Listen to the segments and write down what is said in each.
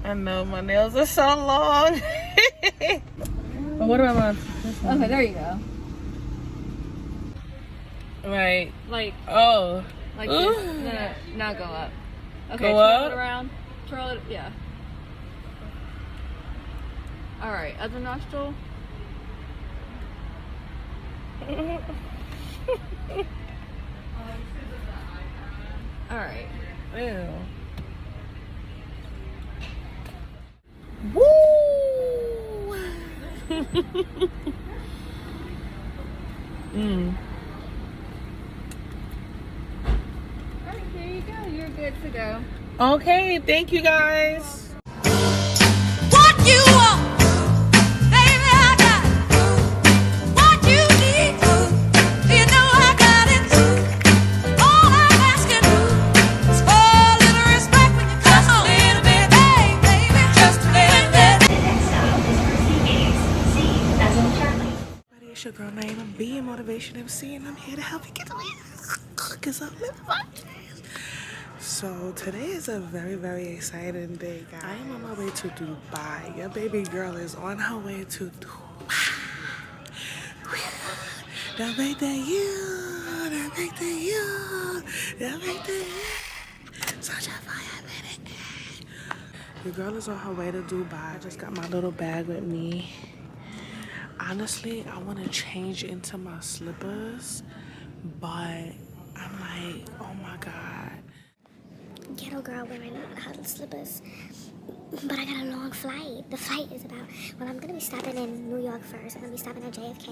I know my nails are so long. But what about my... Okay, there you go. Right. Like, oh. like this. No, now go up. Okay, Go twirl up? it around. Twirl it, yeah. Alright, other nostril. Alright. Ew. Woo! Alright, there you go. You're good to go. Okay, thank you guys. What you want, baby, I got it. What you need, you know I got it. All I'm asking is for a little respect when you come a little bit, hey, baby, just a little bit. It's your girl name, B Motivation MC, and I'm here to help you get away. Cause I'm living my dreams. So today is a very, very exciting day, guys. I am on my way to Dubai. Your baby girl is on her way to Dubai. That make that you, that make that you, that make that you. Such a fire minute. Your girl is on her way to Dubai. I just got my little bag with me. Honestly, I want to change into my slippers, but I'm like, oh my God. Ghetto girl wearing slippers, but I got a long flight. The flight is about, well, I'm gonna be stopping in New York first. I'm gonna be stopping at JFK,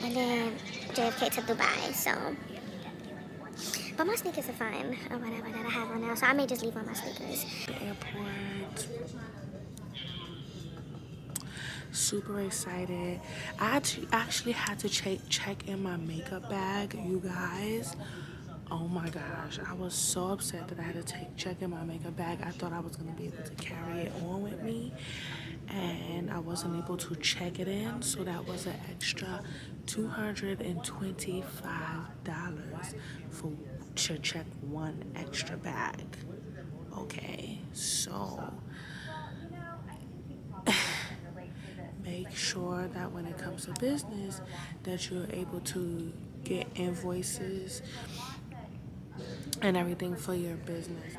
and then JFK to Dubai. So, but my sneakers are fine, or whatever that I have on now. So I may just leave on my sneakers. Airport. Super excited. I actually had to check in my makeup bag, you guys. Oh my gosh, I was so upset that I had to check in my makeup bag. I thought I was gonna be able to carry it on with me, and I wasn't able to check it in, so that was an extra $225 to check one extra bag. Okay, so make sure that when it comes to business that you're able to get invoices and everything for your business.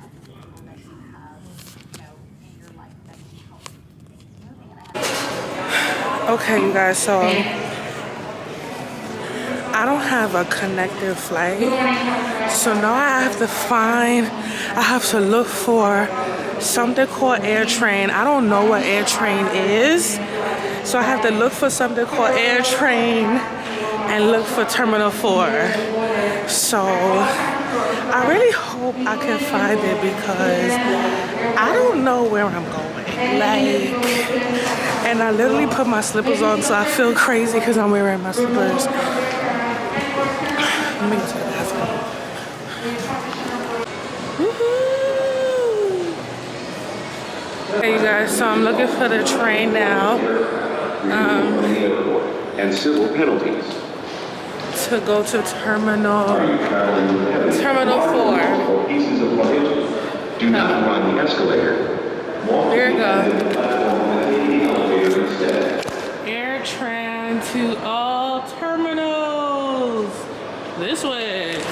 Okay, you guys, so I don't have a connecting flight, so now I have to look for something called AirTrain. I don't know what AirTrain is, so I have to look for something called AirTrain and look for Terminal 4. So I really hope I can find it because I don't know where I'm going. Like, and I literally put my slippers on, so I feel crazy because I'm wearing my slippers. Let me get to the bathroom. Hey you guys, so I'm looking for the train now. And civil penalties. To go to Terminal 4. Pieces of luggage. Do not run the escalator. There you go. AirTran to all terminals. This way.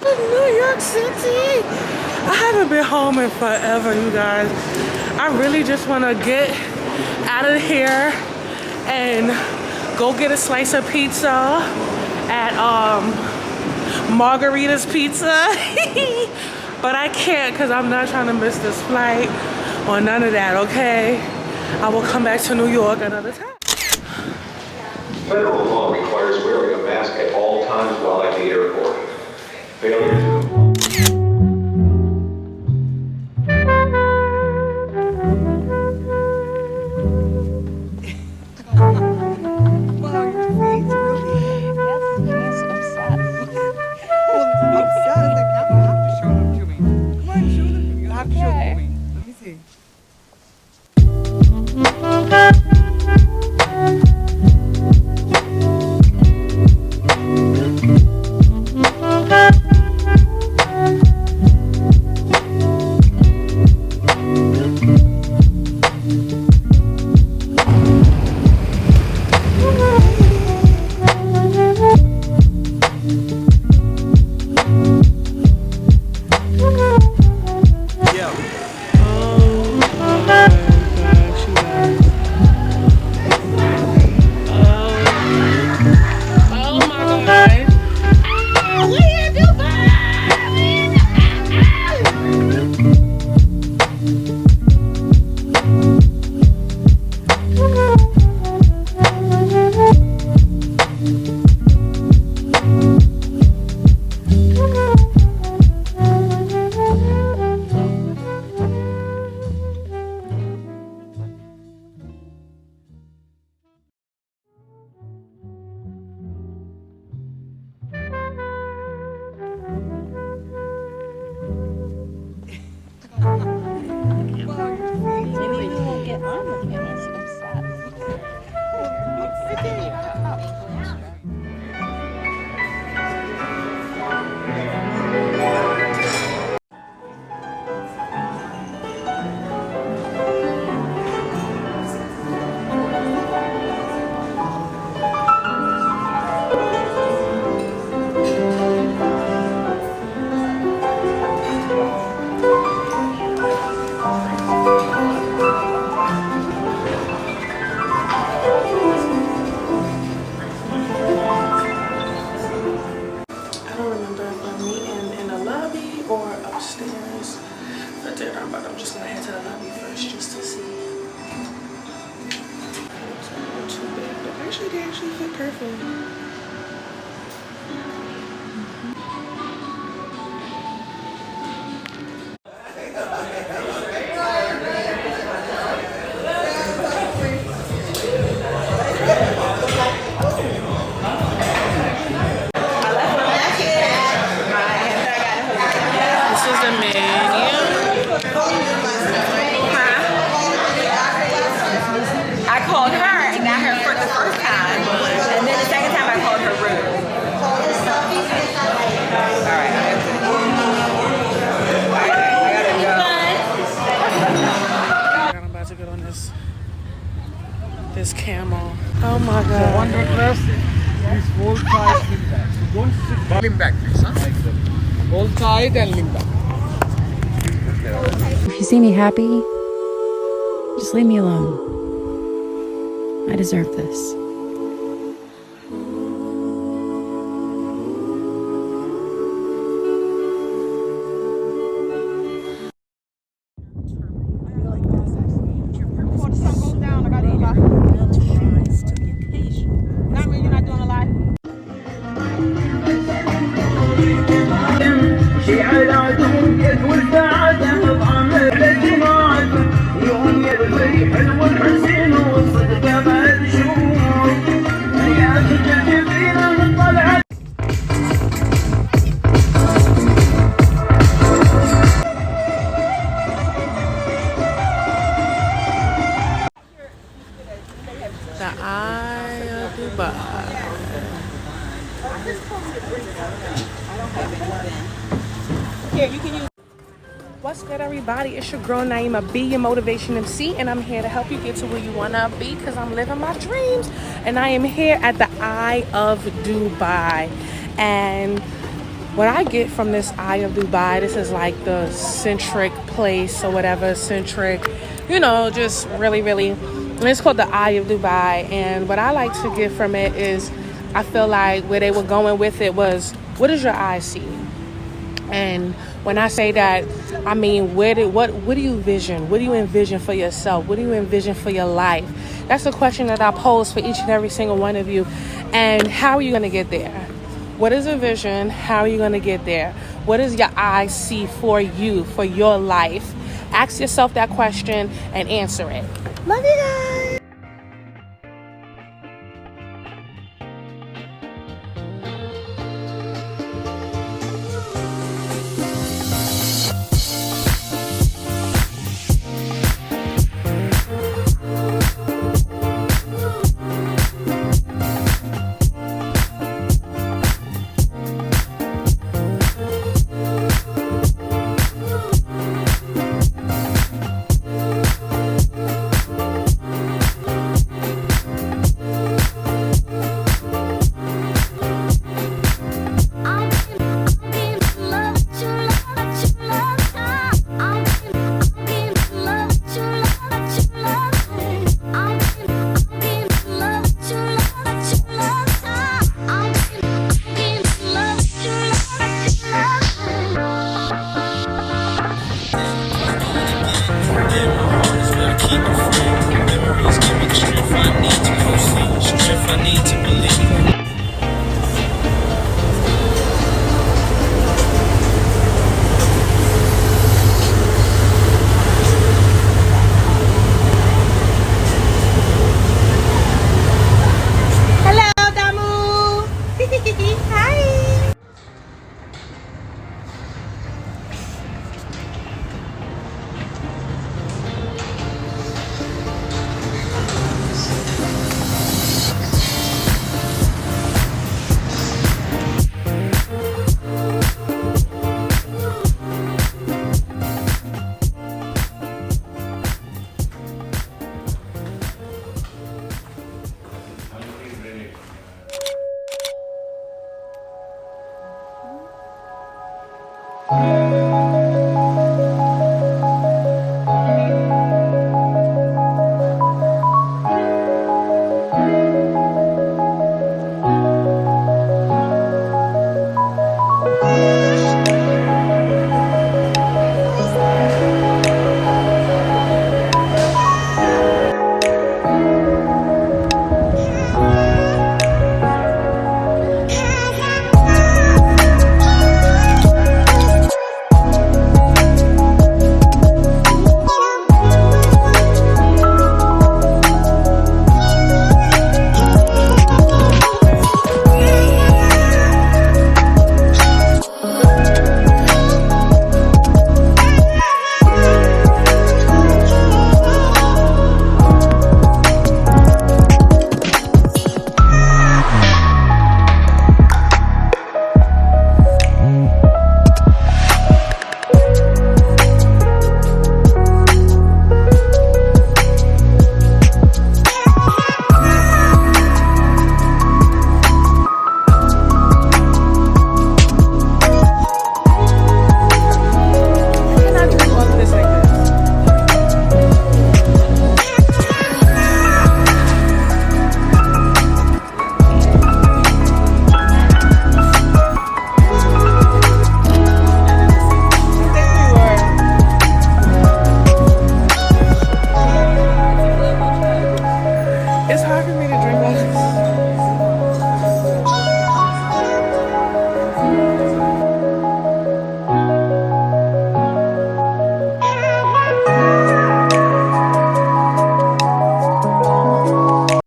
New York City. I haven't been home in forever, you guys. I really just want to get out of here and go get a slice of pizza at Margarita's Pizza. But I can't because I'm not trying to miss this flight or none of that, okay? I will come back to New York another time. Federal law requires wearing a mask at all times while at the airport. Failure to comply. I'm looking at this stuff. I don't remember if I'm meeting in the lobby or upstairs for dinner, but I'm just gonna head to the lobby first just to see. It's a little too big, but actually they actually fit perfect. This is the menu. I called her and got her for the first time, and then the second time I called her rude. All right, I gotta go. I'm about to get on this camel. Oh my god. One necklace is whole side limb back. So don't sit limb back, please. Huh? Like that. Whole side and limb back. If you see me happy, just leave me alone. I deserve this. The Eye of Dubai. What's good, everybody? It's your girl Naima B, your motivation MC, and I'm here to help you get to where you wanna be because I'm living my dreams. And I am here at the Eye of Dubai. And what I get from this Eye of Dubai, this is like the centric place or whatever, centric, you know, just really, and it's called the Eye of Dubai. And what I like to get from it is, I feel like where they were going with it was, what does your eye see? And when I say that, I mean, what do you envision? What do you envision for yourself? What do you envision for your life? That's the question that I pose for each and every single one of you. And how are you going to get there? What is a vision? How are you going to get there? What does your eye see for you, for your life? Ask yourself that question and answer it. Love you guys.